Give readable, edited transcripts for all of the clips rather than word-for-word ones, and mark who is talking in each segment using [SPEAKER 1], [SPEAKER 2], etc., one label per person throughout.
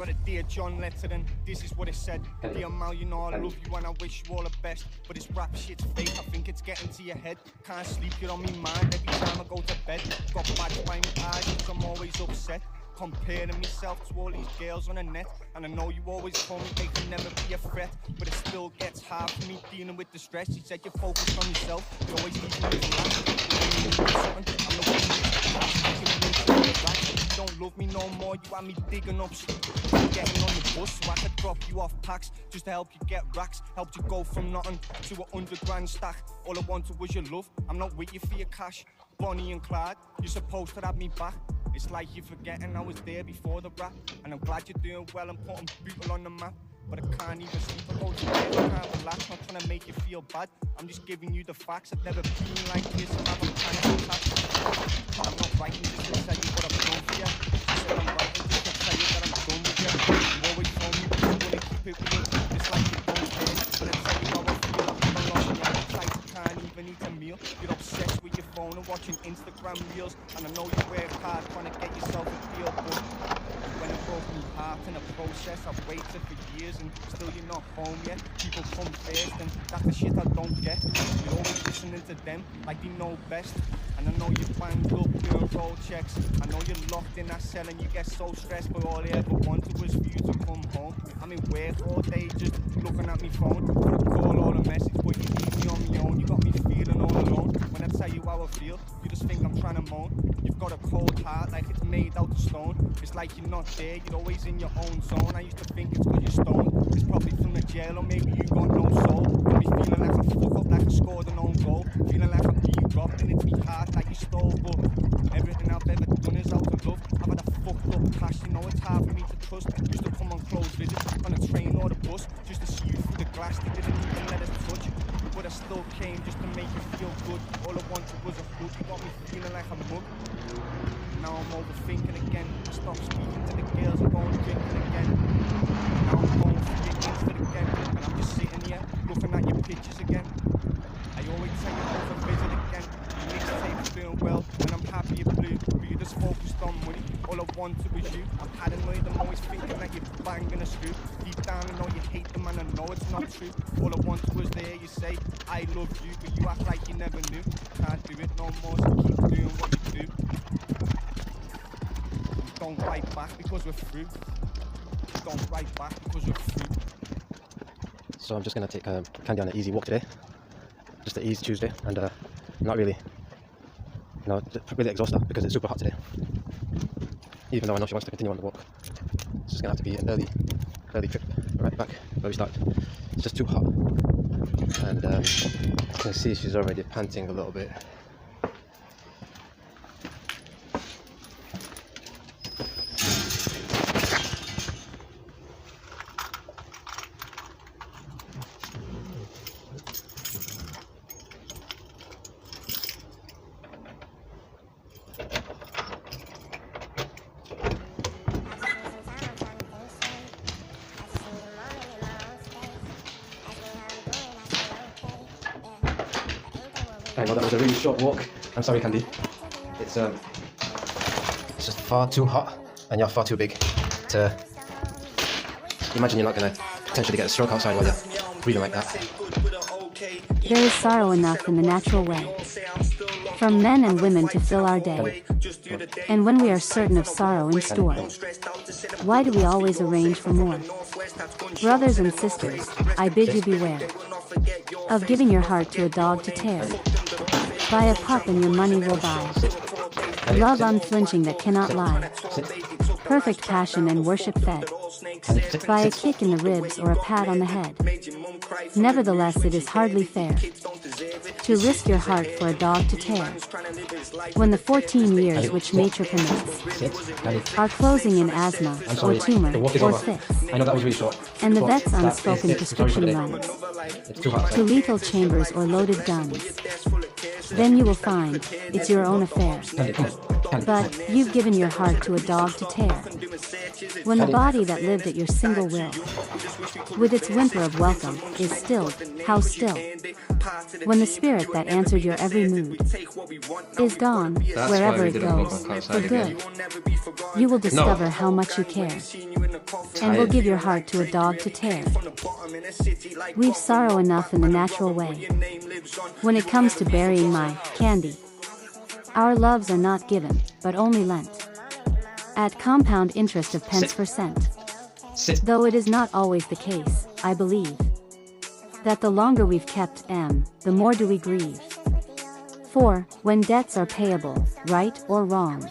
[SPEAKER 1] got a Dear John letter and this is what it said. Dear Mal, you know I love you and I wish you all the best, but this rap shit's fake, I think it's getting to your head. Can't sleep, you're on me mind every time I go to bed. Got badged by my eyes cause I'm always upset, comparing myself to all these girls on the net. And I know you always told me they can never be a threat, but it still gets hard for me dealing with the stress. You said you're focused on yourself, you always leave me with you don't love me no more, you had me digging up shit, getting on the bus so I could drop you off packs, just to help you get racks, helped you go from nothing to a 100 grand stack. All I wanted was your love, I'm not with you for your cash. Bonnie and Clyde, you're supposed to have me back. It's like you're forgetting I was there before the rap, and I'm glad you're doing well and putting Bootle on the map. But I can't even sleep, I go to bed, I can't relax, not trying to make you feel bad. I'm just giving you the facts, I've never been like this, I'm having panic attacks. I'm not writing just to tell you what I've done for you. I said I'm writing just to tell you that I'm done with you. You always told me that you wanna keep it real, it's like you don't care. When I tell you how I feel, I'm never lost in your appetite, you can't even eat a meal. You're obsessed with your phone and watching Instagram reels, and I know you work hard trying to get yourself a deal, but when it broke me heart in a process, I've waited for years and still you're not home yet. People come first and that's the shit I don't get. You're always listening to them like they know best, and I know you're banged up doing road checks. I know you're locked in that cell and you get so stressed, but all I ever wanted was for you to come home. I'm in work all day just looking at my phone, could call or a message, but you leave me on my own. You got me feeling all alone. When I tell you how I feel, you just think I'm trying to moan. You've got a cold heart like it's made out of stone. It's like you're not there, you're always in your own zone. I used to think it's cause you're stoned, it's probably from the jail, or maybe you got no soul. Got me feeling like I fuck up, like I scored an own goal. Feeling like I'm being robbed and it's me heart that you stole. But everything I've ever done is out of love. I've had a fucked up past, you know it's hard for me to trust. Used to come on close visits on a train or the bus, just to see you through the glass, they didn't even let us touch. But I still came just to make you feel good. All I wanted was a hug, you got me feeling like a mug. Now I'm overthinking again, I stopped speaking to the girls, I'm going drinking again. Now I'm going for the instant again, and I'm just sitting here, looking at your pictures again. I always tell you go for visit again, your mixtape's doing well, and I'm happy you're blue, but you're just focused on money. All I wanted was you, I'm paranoid, I'm always thinking that you're banging a screw. Deep down I know you hate them and I know it's not true. All I wanted was there, you say, I love you, but you act like you never knew. Can't do it no more, so keep doing what you do. Don't write back because we're through. Don't write back because we're through.
[SPEAKER 2] So I'm just going to take Candy on an easy walk today. Just an easy Tuesday, and not really, really exhaust her because it's super hot today. Even though I know she wants to continue on the walk. It's just going to have to be an early trip right back where we started. It's just too hot. And you can see she's already panting a little bit. I know that was a really short walk. I'm sorry, Candy. It's just far too hot, and you're far too big to imagine. You're not gonna potentially get a stroke outside while you're breathing like that.
[SPEAKER 3] There is sorrow enough in the natural way, from men and women to fill our day. And when we are certain of sorrow in store, why do we always arrange for more? Brothers and sisters, I bid you beware of giving your heart to a dog to tear. Buy a pup and your money will buy love unflinching that cannot lie, perfect passion and worship fed by a kick in the ribs or a pat on the head. Nevertheless, it is hardly fair to risk your heart for a dog to tear, when the 14 years which nature permits are closing in asthma or tumor or fits, and the vet's unspoken prescription runs to lethal chambers or loaded guns. Then you will find it's your own affair. But you've given your heart to a dog to tear. When the body that lived at your single will, with its whimper of welcome, is stilled, how still? When the spirit that answered your every mood is gone, wherever it goes, for good, you will discover how much you care, and will give your heart to a dog to tear. We've sorrow enough in the natural way. When it comes to burying my candy, our loves are not given, but only lent, at compound interest of pence per cent. Though it is not always the case, I believe, that the longer we've kept the more do we grieve. For, when debts are payable, right or wrong,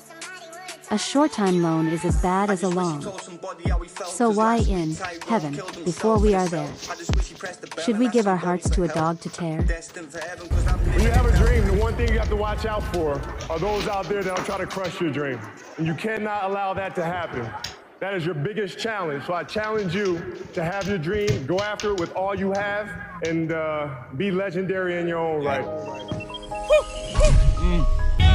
[SPEAKER 3] a short-time loan is as bad as a long. So why in heaven, before we are there, should we give our hearts to a dog to tear?
[SPEAKER 4] When you have a dream, the one thing you have to watch out for are those out there that'll try to crush your dream. And you cannot allow that to happen. That is your biggest challenge. So I challenge you to have your dream, go after it with all you have, and be legendary in your own right.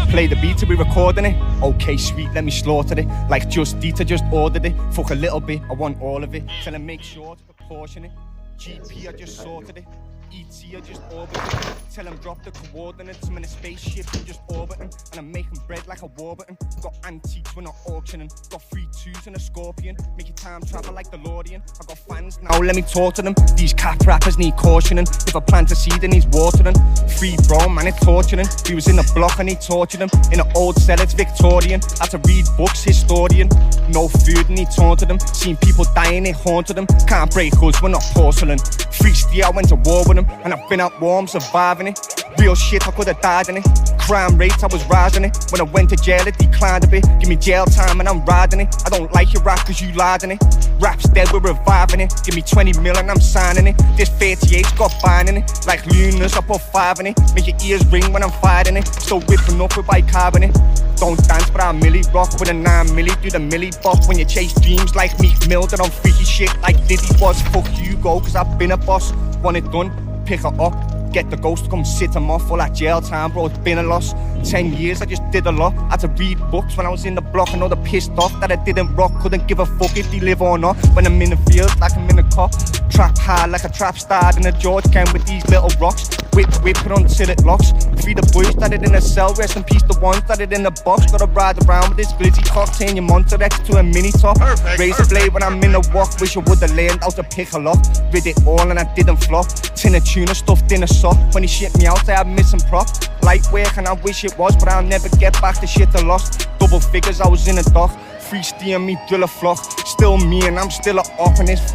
[SPEAKER 1] Play the beat to be recording it. Okay, sweet, let me slaughter it. Like Just Dita just ordered it. Fuck a little bit, I want all of it. Tell him make sure it's proportionate. GP, I just sorted it. ET, I just orbited it. Tell him drop the coordinates. I'm in a spaceship and just orbiting. And I'm making bread like a Warburton. Got antiques, we're not auctioning. Got 3 2s and a scorpion. Make your time travel like DeLorean. I got fans now, let me talk to them. These cap rappers need cautioning. If I plant a seed, then he's watering. Free bro, man, it's torturing. He was in the block and he tortured him. In an old cell, it's Victorian. Had to read books, historian. No food and he taunted them. Seen people dying, it haunted them. Can't break us, we're not porcelain. Freestyle, I went to war with them. And I've been at war, I'm surviving it. Real shit, I could've died in it. Crime rates, I was rising it. When I went to jail, it declined a bit. Give me jail time and I'm riding it. I don't like your rap cause you lied in it. Rap's dead, we're reviving it. Give me 20 mil and I'm signing it. This 38's got binding it. Like lunas, I put 5 in it. Make your ears ring when I'm fighting it. Still whipping up with bicarbonate. Don't dance, but I milli rock with a 9 milli. Do the milli buff when you chase dreams like Meek Mill. That I'm freaky shit like Diddy was. Fuck you, go, cause I've been a boss. Want it done, pick her up. Get the ghost to come sit him off. All that jail time, bro, it's been a loss. 10 years, I just did a lot. Had to read books when I was in the block. I know they're pissed off that I didn't rock. Couldn't give a fuck if they live or not. When I'm in the field, like I'm in a cop. Trap hard like a trap star in a George Kent with these little rocks. Whip it until it locks. Free the boys that it in a cell. Rest in peace the ones that it in the box. Gotta ride around with this glitzy cock. Turn your Monster X to a mini top. Razor blade when I'm in the walk. Wish I would've learned how to pick a lock. Rid it all and I didn't flop. Tin of tuna stuffed in a sock. When he shipped me out, I had missing prop. Light work and I wish it was, but I'll never get back the shit I lost. Double figures, I was in a dock. Free steam me, drill a flock. Still me and I'm still a off on this.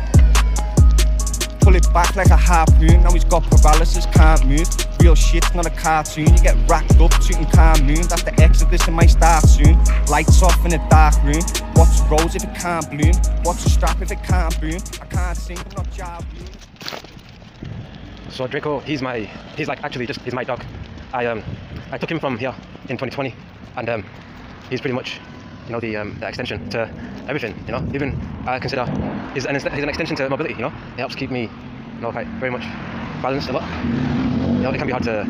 [SPEAKER 1] Pull it back like a harpoon. Now he's got paralysis, can't move. Real shit's not a cartoon. You get racked up, shooting moon. That's the exodus, it might start soon. Lights off in a dark room. What's a rose if it can't bloom? What's a strap if it can't boom? I can't sing, I'm not job.
[SPEAKER 2] So Draco, he's my dog. I took him from here in 2020, and he's pretty much, you know, the extension to everything. You know, even I consider he's an extension to mobility. You know, it helps keep me, you know, like very much balanced a lot. You know, it can be hard to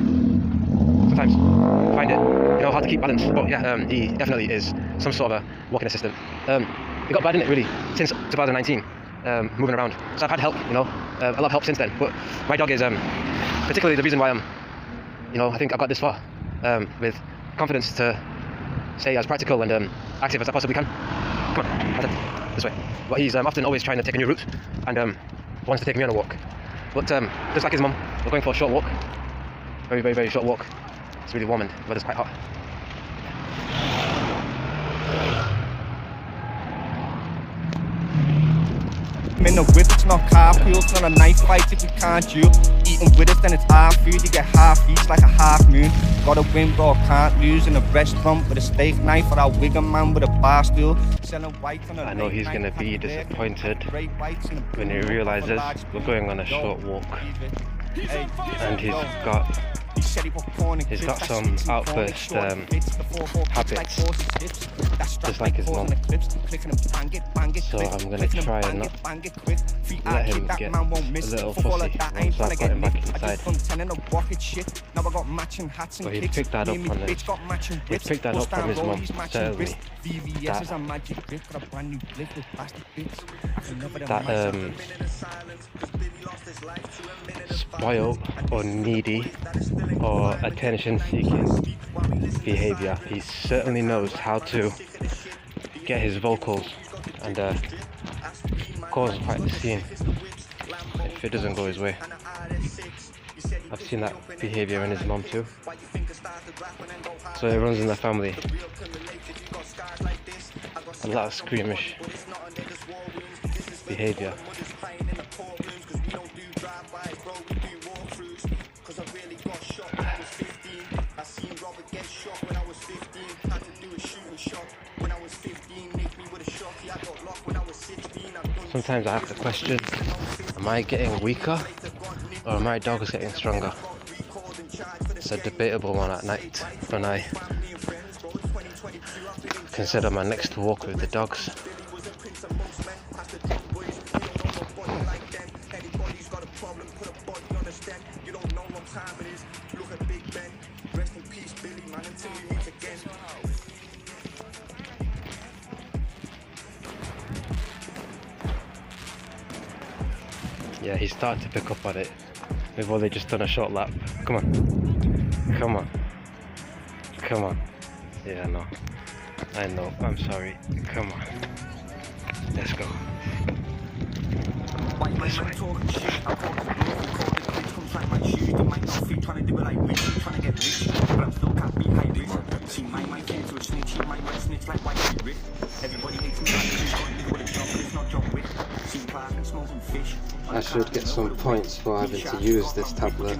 [SPEAKER 2] sometimes find it, you know, hard to keep balance. But yeah, he definitely is some sort of a walking assistant. He got bad in it really since 2019. Moving around, so I've had help, you know, a lot of help since then. But my dog is particularly the reason why I'm, you know, I think I've got this far with confidence to stay as practical and active as I possibly can. Come on, this way. But he's often always trying to take a new route and wants to take me on a walk. But just like his mum, we're going for a short walk, very, very, very short walk. It's really warm and the weather's quite hot.
[SPEAKER 1] In the whip, it's not carpool, it's not a knife fight if you can't chew. Eating with us, then it's half food, you get half each like a half moon. Gotta win, bro, can't lose in a restaurant with a steak knife or a Wigan man with a bar stool. Selling white on a
[SPEAKER 2] I know he's gonna be disappointed when he realizes we're going on a short walk and he's got He's got some outburst habits, just like his mom. So I'm going to try and not let him get a little fussy once I've got him back inside. But he picked that up on his, he picked that up from his mom, certainly. That spoiled or needy or attention-seeking behaviour. He certainly knows how to get his vocals and cause quite the scene if it doesn't go his way. I've seen that behaviour in his mom too. So it runs in the family. A lot of squeamish behaviour. Sometimes I have to question, am I getting weaker or are my dogs getting stronger? It's a debatable one at night when I consider my next walk with the dogs. Yeah, he's starting to pick up on it. We've only just done a short lap. Come on. Come on. Come on. Yeah, no. I know. I'm sorry. Come on. Let's go. This way. I should get some points for having to use this tablet.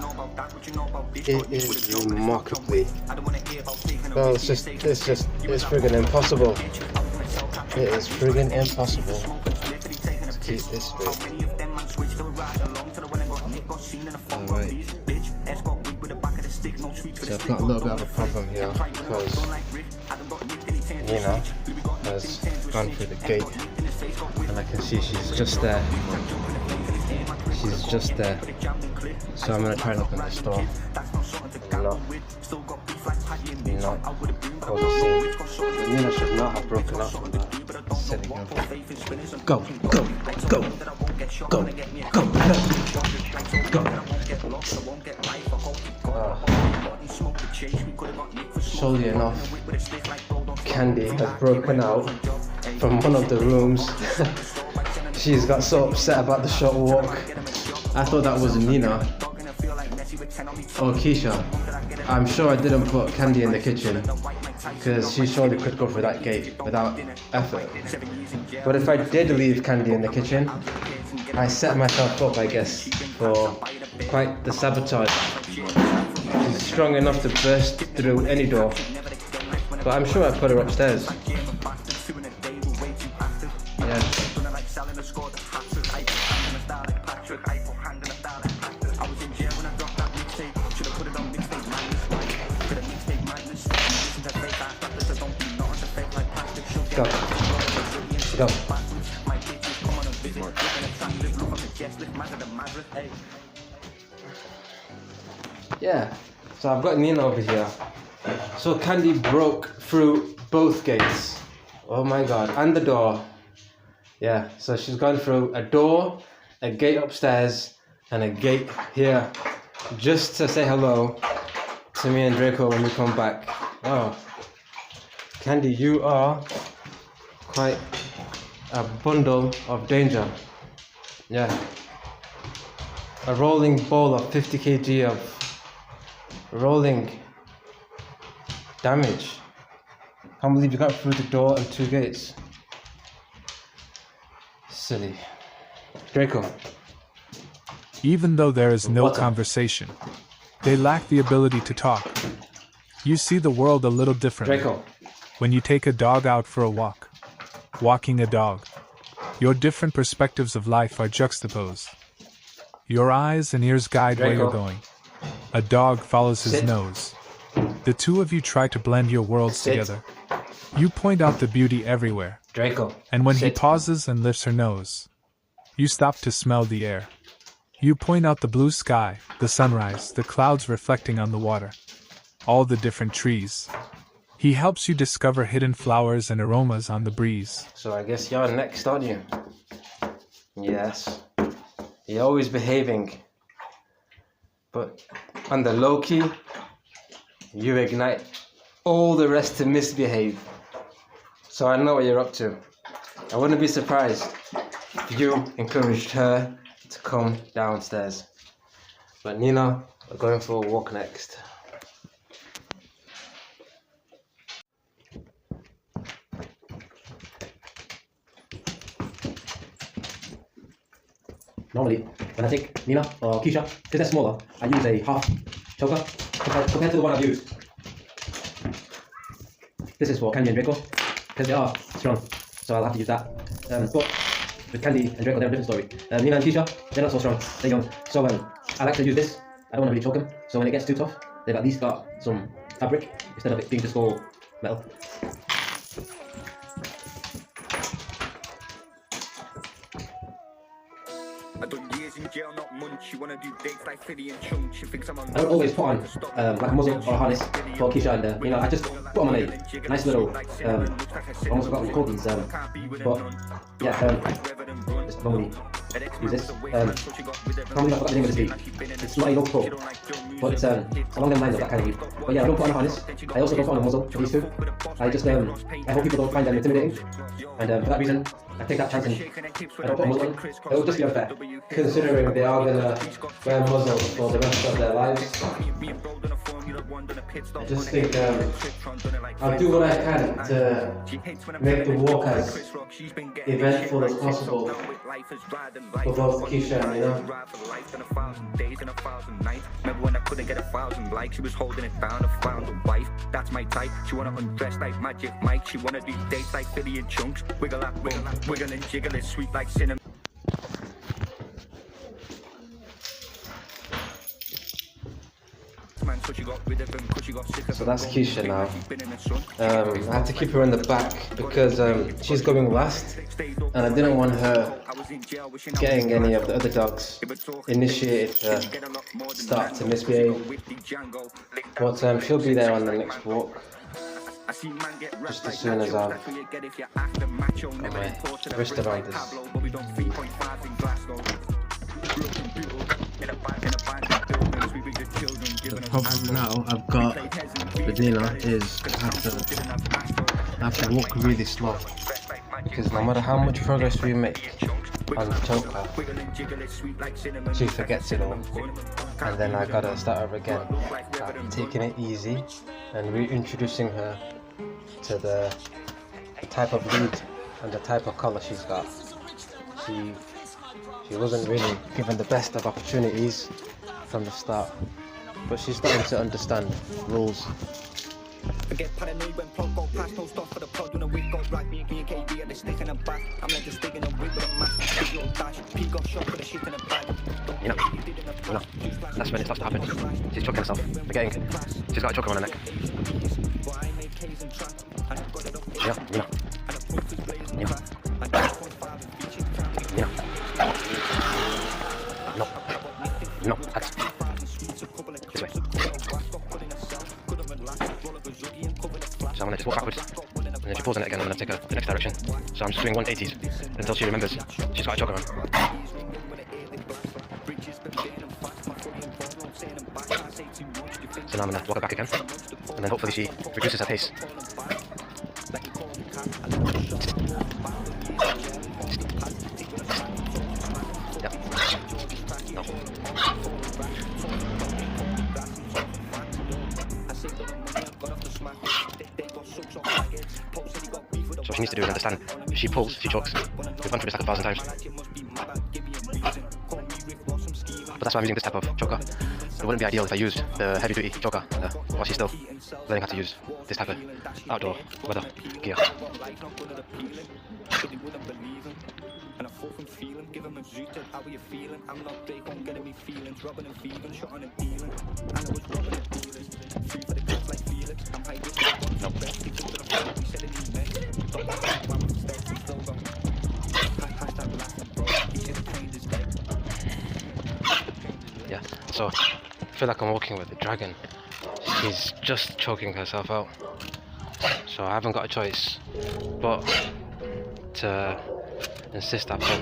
[SPEAKER 2] It is remarkably, well, it's friggin' impossible. It is friggin' impossible to keep this straight. Alright. So I've got a little bit of a problem here because Nina has gone through the gate and I can see she's just there. She's just there. So I'm going to try and open this door and not cause a scene. Nina should not have broken up. Silly girl. Go, go, go, go, go, go. Surely enough, Candy has broken out from one of the rooms. She's got so upset about the short walk. I thought that was Nina or Keesha. I'm sure I didn't put Candy in the kitchen because she surely could go through that gate without effort. But if I did leave Candy in the kitchen, I set myself up, I guess, for quite the sabotage. She's strong enough to burst through any door, but I'm sure I put her upstairs. Yeah. Go. Go. Yeah, so I've got Nina over here. So Candy broke through both gates. Oh my god, and the door. Yeah, so she's gone through a door, a gate upstairs, and a gate here, just to say hello to me and Draco when we come back. Oh, Candy, you are quite a bundle of danger. Yeah, a rolling ball of 50 kg of rolling damage. Can't believe you got through the door and 2 gates. Silly. Draco.
[SPEAKER 5] Even though there is no conversation, they lack the ability to talk. You see the world a little differently.
[SPEAKER 2] Draco.
[SPEAKER 5] When you take a dog out for a walk, walking a dog, your different perspectives of life are juxtaposed. Your eyes and ears guide
[SPEAKER 2] Draco.
[SPEAKER 5] where you're going. A dog follows his
[SPEAKER 2] Sit.
[SPEAKER 5] nose. The two of you try to blend your worlds
[SPEAKER 2] Sit.
[SPEAKER 5] together. You point out the beauty everywhere,
[SPEAKER 2] Draco.
[SPEAKER 5] and when he
[SPEAKER 2] Sit.
[SPEAKER 5] pauses and lifts her nose, you stop to smell the air. You point out the blue sky, the sunrise, the clouds reflecting on the water, all the different trees. He helps you discover hidden flowers and aromas on the breeze.
[SPEAKER 2] So I guess you're next, aren't you? Yes. You're always behaving. But on the low key, you ignite all the rest to misbehave. So I know what you're up to. I wouldn't be surprised if you encouraged her to come downstairs. But Nina, we're going for a walk next. Normally, when I take Nina or Keesha, because they're smaller, I use a half choker compared to the one I've used. This is for Candy and Draco, because they are strong, so I'll have to use that. But with Candy and Draco, they're a different story. Nina and Keesha, they're not so strong, they're young. So I like to use this. I don't want to really choke them, so when it gets too tough, they've at least got some fabric, instead of it being just all metal.
[SPEAKER 1] I done years in jail, not months. She wanna do dates like Fiddy and Chunk. She thinks I'm on.
[SPEAKER 2] I don't always put on like a muzzle or a harness for Keesha, and I just put on a nice little almost forgot what you call these, but yeah, just normally use this. Normally I forgot the name of this bead. It's not a low pro, but it's along the lines of that kind of bead. But yeah, I don't put on a harness. I also don't put on a muzzle for these two. I just I hope people don't find them intimidating, and for that reason I take that chance and I don't put a muzzle on. It will just be unfair, considering they are gonna wear muzzles for the rest of their lives. I just think I'll do what I can to make the walk as eventful as possible for both Keesha and Nina.
[SPEAKER 1] Remember when I couldn't get 1,000 likes? She was holding it down and found a wife. That's my type. She wanna undress like Magic Mike. She wanna do dates like Fiddy and Chunks. Wiggle that rum, wiggle and jiggle it, sweet like cinnamon.
[SPEAKER 2] So that's Keesha now. I have to keep her in the back because she's going last, and I didn't want her getting any of the other dogs initiated to start to misbehave. But she'll be there on the next walk. Just as soon as I've got my wrist around this. The problem now I've got with Nina is I have to walk really slow, because no matter how much progress we make on the choker, she forgets it all, and then I gotta start her again. I'm taking it easy and reintroducing her to the type of lead and the type of collar she's got. She wasn't really given the best of opportunities from the start, but she's starting to understand rules.
[SPEAKER 1] Forget paranoid when plug go past, no stop for the plug when the wig goes right. Me and KB at the stick in the back. I'm like just sticking a wig with a mask. Video dash, P got shot for the shit in the bag.
[SPEAKER 2] You know, that's when it starts to happen. She's choking herself, forgetting she's got a choker on her neck. Yeah. No, that's this way. So I'm gonna just walk backwards, and then she pulls on it again. I'm gonna take her the next direction. So I'm just doing 180s until she remembers she's got a choker on. So now I'm gonna walk her back again, and then hopefully she reduces her pace. So what she needs to do is understand, if she pulls, she chokes. We've gone through this like 1,000 times. But that's why I'm using this type of choker. It wouldn't be ideal if I used the heavy duty choker while she's still learning how to use this type of outdoor weather gear.
[SPEAKER 1] forth and feeling. Give him a zoot at how are you feeling? I'm not Draco, I'm getting me feelings. Robbing and thieving, shotting and dealing. And I was robbing and dealing. Free for the cops like Felix. I'm high risk, I want to best. He took to the front, we said it in next. Don't like that, I'm steps, he still got. Hashtag laughing, bro. He should have changed his game.
[SPEAKER 2] Yeah, so I feel like I'm walking with the dragon. She's just choking herself out. So I haven't got a choice but to insist I pull.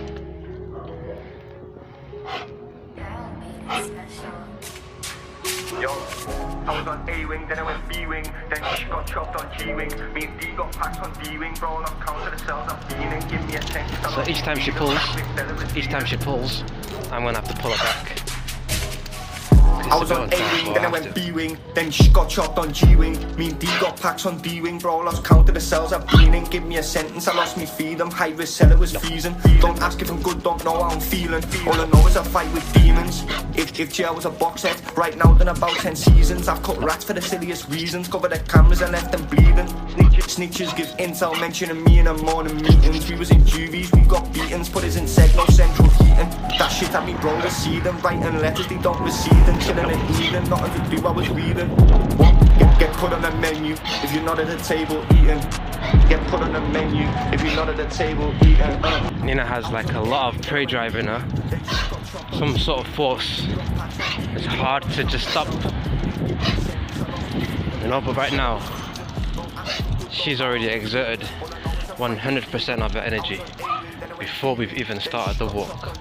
[SPEAKER 1] Yo, I was on A-wing, then I went B-wing, then she got chopped on G-wing. Me and D got packed on D-wing, bro, I've counted the cells I've been in, give me a sense.
[SPEAKER 2] So each time she pulls, I'm gonna have to pull it back.
[SPEAKER 1] I was on A-wing, then I went B-wing, then she got chopped on G-wing. Me and D got packs on D-wing, bro, I lost count of the cells I've been in. Give me a sentence, I lost me freedom, high risk seller was feasing. Don't ask if I'm good, don't know how I'm feeling. All I know is I fight with demons. If jail was a box set, right now done about 10 seasons. I've cut rats for the silliest reasons, covered the cameras and left them bleeding. Snitches give intel, mentioning me in the morning meetings. We was in juvies, we got beatings, put us in seg, no central heating. That shit had me bro receding, writing letters they don't receive them, chilling and eating, nothing to do, I was reading. Get put on the menu if you're not at the table eating. Get put on the menu if you're not at the table eating.
[SPEAKER 2] Nina has like a lot of prey drive in her, some sort of force. It's hard to just stop, you know, but right now she's already exerted 100% of her energy before we've even started the walk.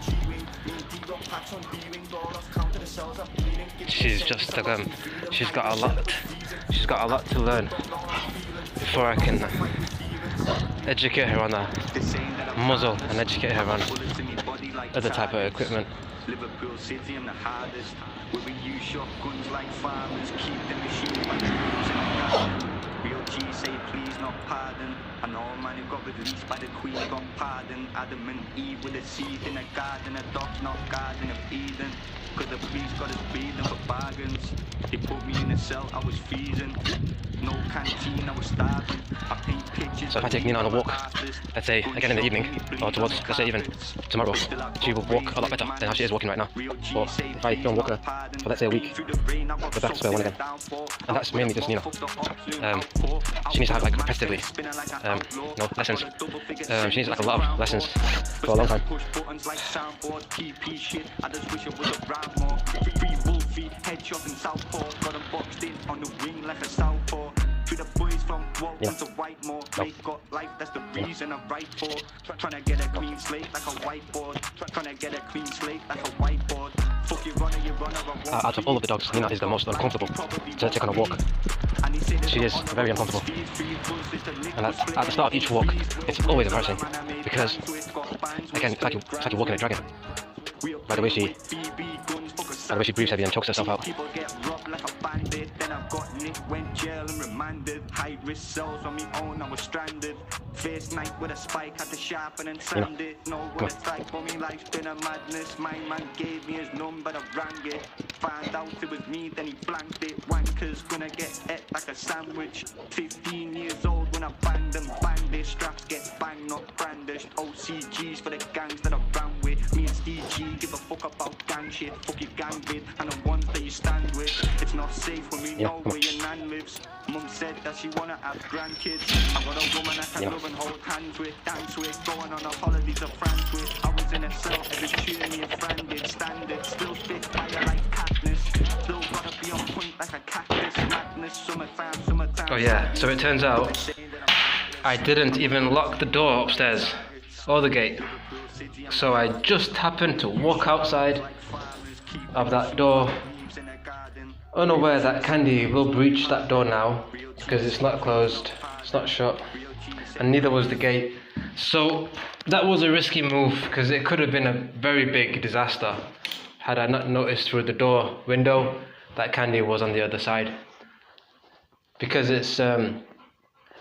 [SPEAKER 2] She's just she's got a lot to learn before I can educate her on the muzzle and educate her on other type of equipment.
[SPEAKER 1] Liverpool City, I'm the hardest. Where we use shotguns like farmers, keep the machine by troops in the garden. Real G say please, not pardon. And all man who got released by the Queen got pardon. Adam and Eve with a seed in a garden, a dog's not garden of Eden. Cause the police got us bleeding for bargains. They put me in a cell, I was freezing. No canteen, I was starving. I paint pictures.
[SPEAKER 2] So if I take Nina on a walk, let's say again in the evening, or towards, let's say even tomorrow, she will walk a lot better than how she is walking right now. But if I don't walk her for let's say a week, we're back to square one again. And that's mainly just Nina. She needs to have like repetitively, no, lessons. She needs like a lot of lessons for a long time.
[SPEAKER 1] Got life, that's the reason I write for. Trying to get a clean slate like a whiteboard. Trying to get a clean slate like a whiteboard. Fuck you runner, you runner.
[SPEAKER 2] Out of all of the dogs, Nina is the most uncomfortable to take on a walk. She is very uncomfortable. And at the start of each walk, it's always embarrassing because, again, it's like you're walking a dragon. By the way she breathes heavy and chokes herself out.
[SPEAKER 1] Went jail and remanded. High risk cells on me own, I was stranded. First night with a spike, had to sharpen and sand it. Know what it's like for me, life's been a madness. My man gave me his number, I rang it. Found out it was me, then he blanked it. Wankers gonna get ate like a sandwich. 15 years old when I banged them, banged it. Straps get banged, not brandished. OCGs for the gangs that I ran with. Me and Steve G give a fuck about gang shit. Fuck your gang bid, and the ones that you stand with. It's not safe when we know where your nan lives. Mum said that she wanna have grandkids. I got a woman I can love and hold hands with, dance with, going on a holiday to France with. I was in a cell, every tune me a friend did, standard, still spit fire like Katniss. Still gotta be on point like a cactus, madness, summertime.
[SPEAKER 2] Oh yeah, so it turns out I didn't even lock the door upstairs or the gate. So I just happened to walk outside of that door, unaware that Candy will breach that door now because it's not closed, it's not shut, and neither was the gate. So that was a risky move because it could have been a very big disaster had I not noticed through the door window that Candy was on the other side. Because it's a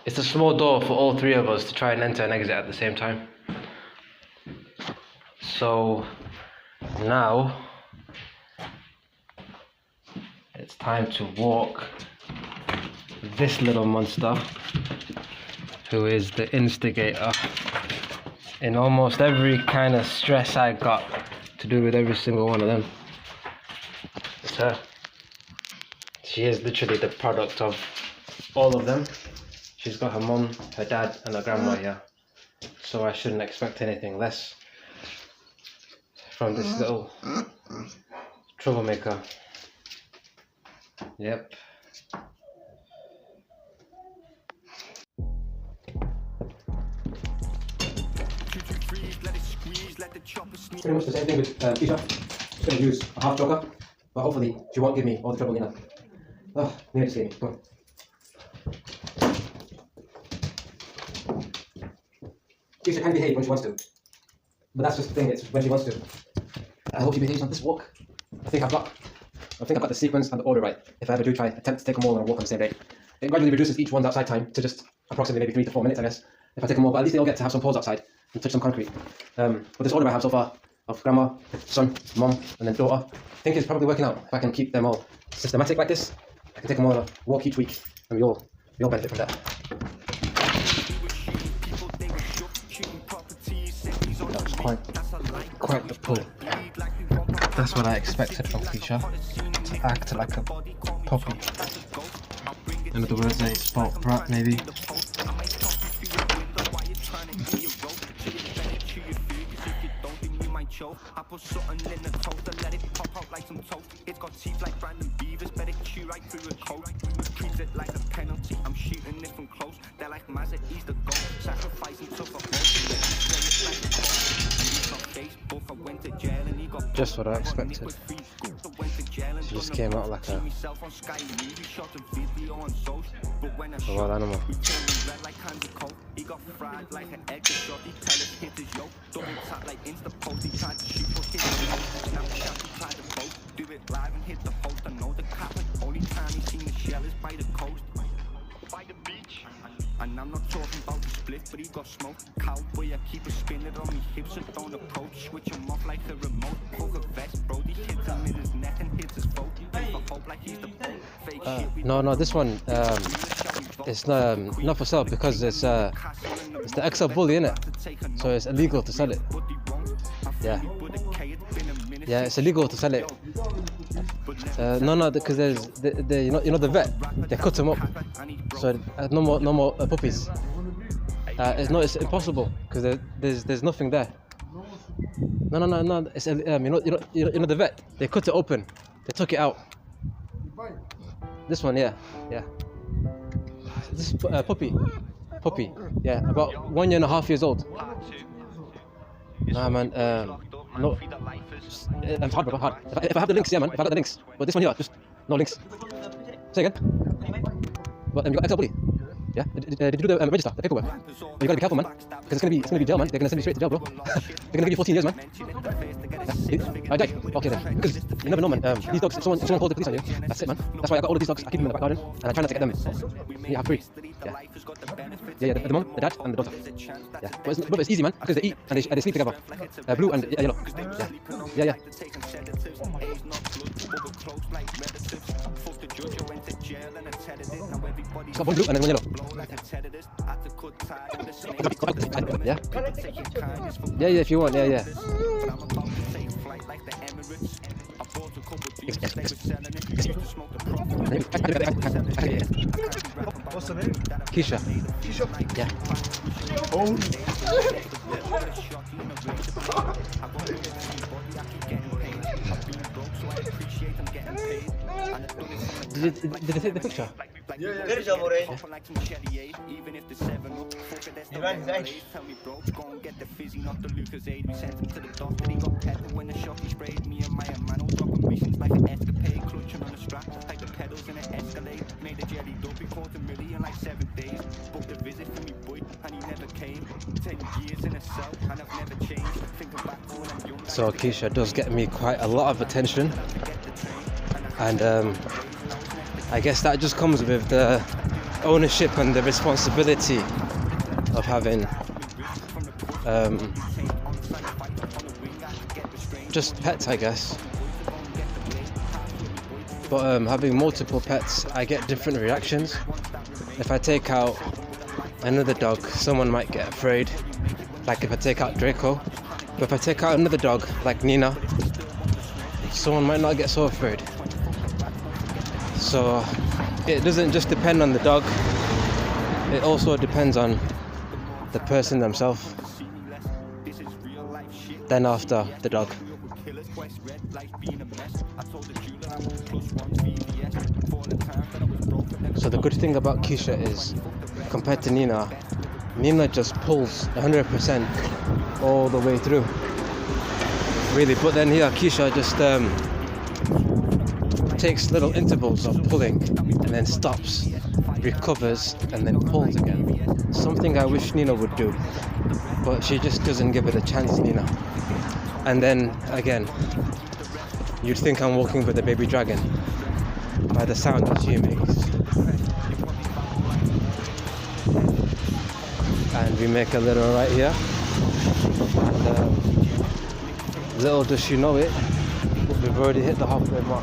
[SPEAKER 2] small door for all three of us to try and enter and exit at the same time. So now it's time to walk this little monster who is the instigator in almost every kind of stress I got to do with every single one of them. It's her. She is literally the product of all of them. She's got her mum, her dad and her grandma here. So I shouldn't expect anything less from this little troublemaker. Yep. Pretty much the same thing with Keesha. Just going to use a half joker, but hopefully she won't give me all the trouble, you know. Oh, nearly scared me. Come on. Keesha can behave when she wants to, but that's just the thing. It's when she wants to. I hope she behaves on this walk. I think I've got the sequence and the order right. If I ever do attempt to take them all on a walk on the same day, it gradually reduces each one's outside time to just approximately maybe 3 to 4 minutes, I guess. If I take them all, but at least they all get to have some pause outside and touch some concrete. With this order I have so far of grandma, son, mom, and then daughter, I think it's probably working out. If I can keep them all systematic like this, I can take them all on a walk each week, and we all benefit from that. That was quite the pull. That's what I expected from Keesha, to act like a puppy. In other words, a spoiled brat maybe.
[SPEAKER 1] I put something in the toaster, let it pop out like some toast. It's got teeth like random beavers, better chew right through a coat. Treat it like a penalty, I'm shooting it from close. They're like Mazza, he's the goal. Sacrificing tough for
[SPEAKER 2] just what I expected. She just came out like a wild animal.
[SPEAKER 1] He got fried like an egg, the shot, he tell us hit his yoke. Double tap like Insta post, he tried to shoot for his nose. Snapchat, he tried to boast, do it live and hit the post. I know the cap, only time he seen the shell is by the coast. By the beach. And I'm not talking about the split, but he got smoked. Cowboy, I keep a spinner on me hips and don't approach. Switch him off like a remote. Poke a vest, bro, he hits him in his neck and hits his throat. Hope like he's the fake shit.
[SPEAKER 2] No, this one, it's not for sale because it's the XL bully, innit? So it's illegal to sell it. Yeah, it's illegal to sell it. No, because there's you know the vet, they cut them up, so no more puppies. It's impossible because there's nothing there. No. It's you know the vet, they cut it open, they took it out. This one, yeah. This puppy, yeah, about 1.5 years old. Nah, man, no. It's hard, bro, hard. If I have the links, yeah, man. If I got the links, but this one here, just no links. Say again. But you got XL bully. Yeah. Did you do the register, the paperwork? You gotta be careful, man, because it's gonna be jail, man. They're gonna send you straight to jail, bro. They're gonna give you 14 years, man. Yeah. Jack. Okay then. Because you never know, man. These dogs, if someone calls the police on you, that's it, man. That's why I got all of these dogs. I keep them in the back garden, and I try not to get them. Yeah, I have 3. Yeah. The mom, the dad, and the daughter. Yeah. But it's easy, man, because they eat and they sleep together. Blue and yellow. Yeah. It's got one blue and then one yellow. Yeah, if you want, yeah.
[SPEAKER 6] What's the name?
[SPEAKER 2] Keesha. Yeah.
[SPEAKER 6] Oh.
[SPEAKER 2] Did they take the picture?
[SPEAKER 6] Yeah.
[SPEAKER 2] So Keesha does get me quite a lot of attention, and I guess that just comes with the ownership and the responsibility of having just pets, I guess. But having multiple pets, I get different reactions. If I take out another dog, someone might get afraid. like if I take out Draco. But if I take out another dog, like Nina, someone might not get so afraid. So it doesn't just depend on the dog, it also depends on the person themselves, then after the dog. So the good thing about Keesha is, compared to Nina, Nina just pulls 100% all the way through, really. But then here Keesha just takes little intervals of pulling and then stops, recovers, and then pulls again. Something I wish Nina would do, but she just doesn't give it a chance, Nina. And then again, you'd think I'm walking with a baby dragon by the sound that she makes. And we make a little right here, and little does she know it, but we've already hit the halfway mark.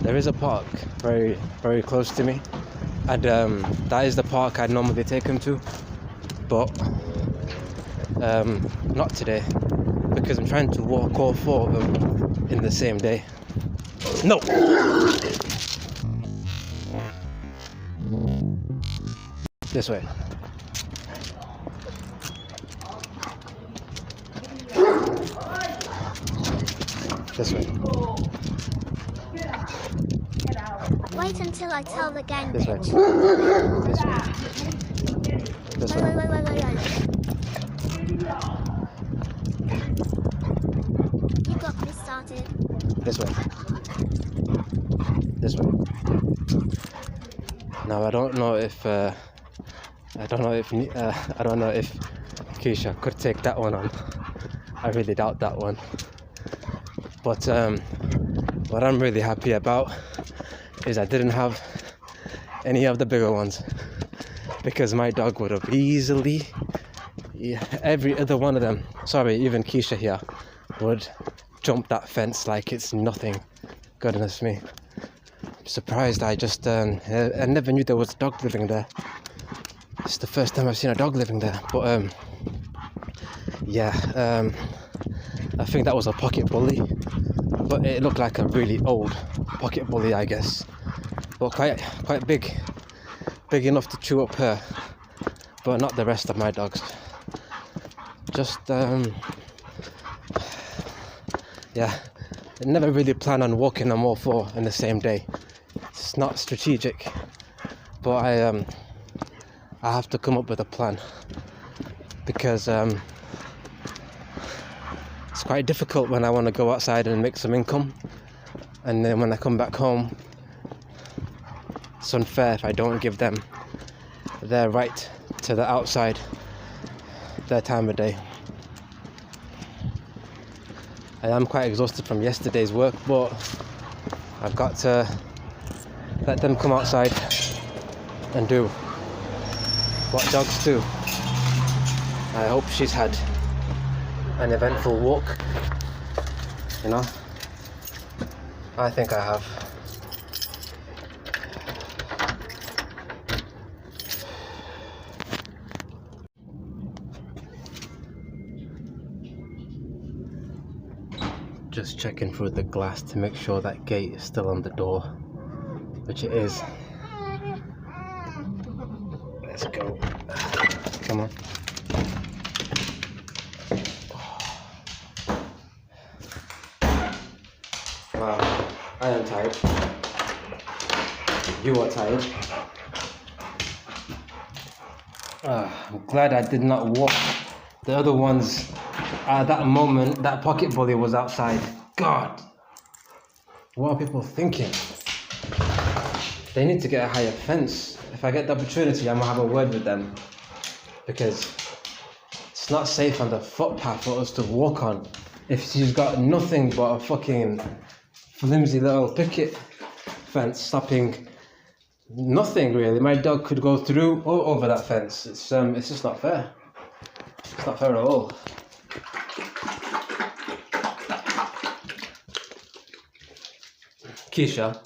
[SPEAKER 2] There is a park very, very close to me, and that is the park I'd normally take him to, but not today, because I'm trying to walk all 4 of them in the same day. No! This way. This way.
[SPEAKER 7] Wait until I tell the gang
[SPEAKER 2] This way.
[SPEAKER 7] bitch.
[SPEAKER 2] This way. This way.
[SPEAKER 7] Wait. You got me started.
[SPEAKER 2] This way. This way. Now I don't know if Keesha could take that one on. I really doubt that one. But what I'm really happy about is I didn't have any of the bigger ones, because my dog would have easily, every other one of them, sorry, even Keesha here, would jump that fence like it's nothing. Goodness me. I'm surprised. I never knew there was a dog living there. It's the first time I've seen a dog living there. But I think that was a pocket bully, but it looked like a really old pocket bully, I guess. But quite big enough to chew up her, but not the rest of my dogs. Just I never really plan on walking them all 4 in the same day. It's not strategic, but I have to come up with a plan, because it's quite difficult when I want to go outside and make some income, and then when I come back home, it's unfair if I don't give them their right to the outside, their time of day. I am quite exhausted from yesterday's work, but I've got to let them come outside and do what dogs do. I hope she's had an eventful walk, you know. I think I have. Just checking through the glass to make sure that gate is still on the door, which it is. Let's go. Come on. Wow, I am tired. You are tired. I'm glad I did not walk the other ones. At that moment, that pocket bully was outside. God, what are people thinking? They need to get a higher fence. If I get the opportunity, I'm gonna have a word with them, because it's not safe on the footpath for us to walk on if she's got nothing but a fucking flimsy little picket fence stopping nothing really. My dog could go through or over that fence. It's just not fair. It's not fair at all. Keesha.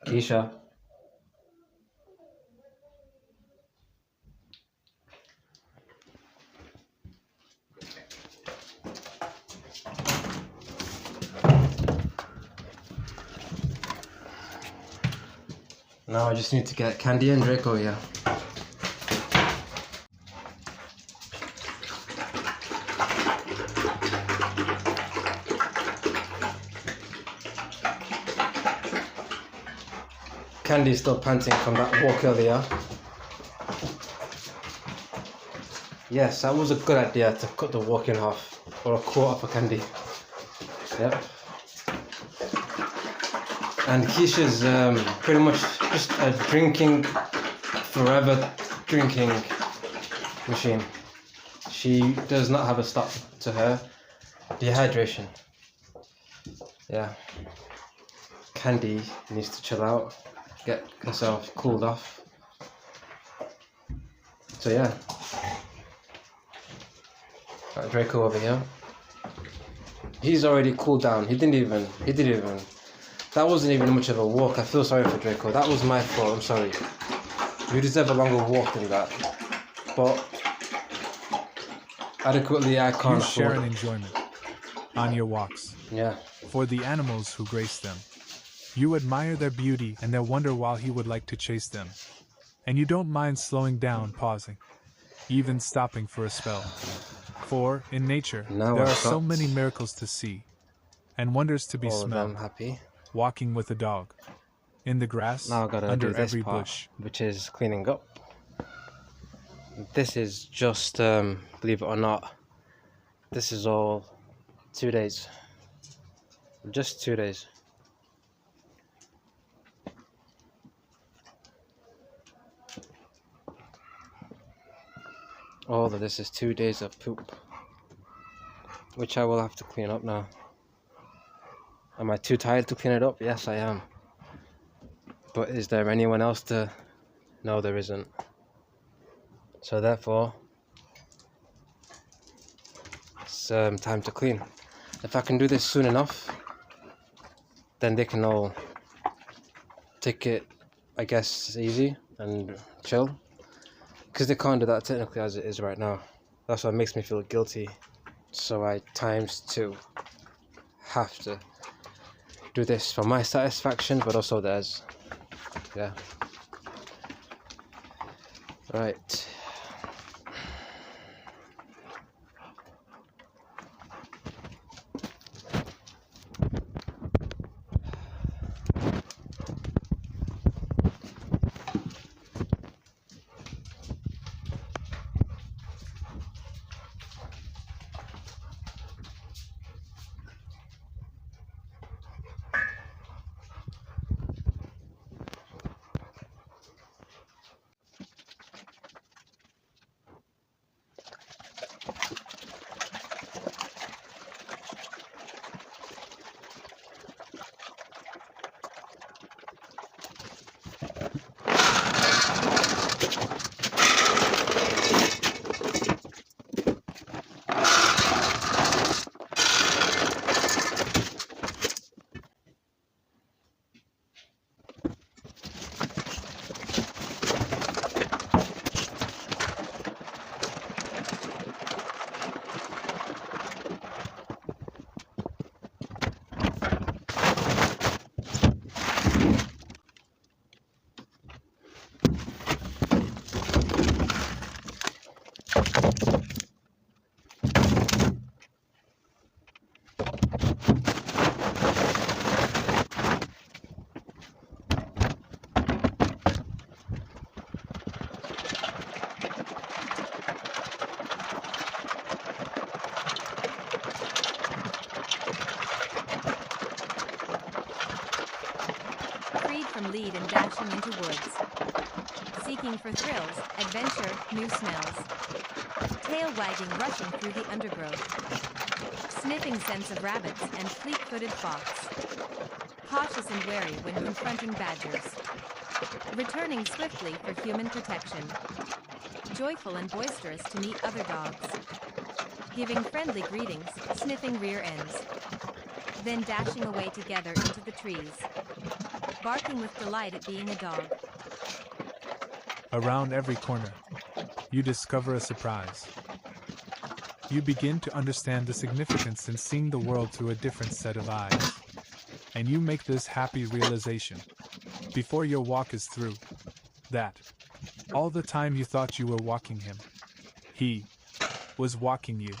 [SPEAKER 2] Keesha. Now I just need to get Candy and Draco here. Candy's still panting from that walk earlier. Yes, that was a good idea to cut the walk in half, or a quarter for Candy. Yep. And Keisha's pretty much just a forever drinking machine. She does not have a stop to her dehydration. Yeah. Candy needs to chill out, get herself cooled off. So yeah. Got Draco over here. He's already cooled down. He didn't even. That wasn't even much of a walk. I feel sorry for Draco. That was my fault. I'm sorry. You deserve a longer walk than that. But adequately, I can't
[SPEAKER 5] You share
[SPEAKER 2] afford
[SPEAKER 5] an
[SPEAKER 2] it.
[SPEAKER 5] enjoyment on your walks.
[SPEAKER 2] Yeah.
[SPEAKER 5] For the animals who grace them. You admire their beauty and their wonder while he would like to chase them. And you don't mind slowing down, pausing, even stopping for a spell. For, in nature,
[SPEAKER 2] Now
[SPEAKER 5] there
[SPEAKER 2] I've
[SPEAKER 5] are so
[SPEAKER 2] got
[SPEAKER 5] many miracles to see, and wonders to be
[SPEAKER 2] all of
[SPEAKER 5] smelled.
[SPEAKER 2] them happy.
[SPEAKER 5] Walking with a dog, in the grass,
[SPEAKER 2] Now I gotta
[SPEAKER 5] under
[SPEAKER 2] do this
[SPEAKER 5] every
[SPEAKER 2] part,
[SPEAKER 5] bush.
[SPEAKER 2] which is cleaning up. This is just, believe it or not, this is all 2 days. Just 2 days. All of this is 2 days of poop, which I will have to clean up now. Am I too tired to clean it up? Yes, I am. But is there anyone else to... No, there isn't. So therefore, it's time to clean. If I can do this soon enough, then they can all take it, I guess, easy and chill. Because they can't do that technically as it is right now. That's what makes me feel guilty. So I ×2 have to do this for my satisfaction, but also theirs. Yeah. Right.
[SPEAKER 8] From lead and dashing into woods. Seeking for thrills, adventure, new smells. Tail wagging, rushing through the undergrowth. Sniffing scents of rabbits and fleet-footed fox. Cautious and wary when confronting badgers. returning swiftly for human protection. Joyful and boisterous to meet other dogs. Giving friendly greetings, sniffing rear ends. Then dashing away together into the trees. Barking with delight at being a dog.
[SPEAKER 5] Around every corner, you discover a surprise. You begin to understand the significance in seeing the world through a different set of eyes. And you make this happy realization, before your walk is through, that all the time you thought you were walking him, he was walking you.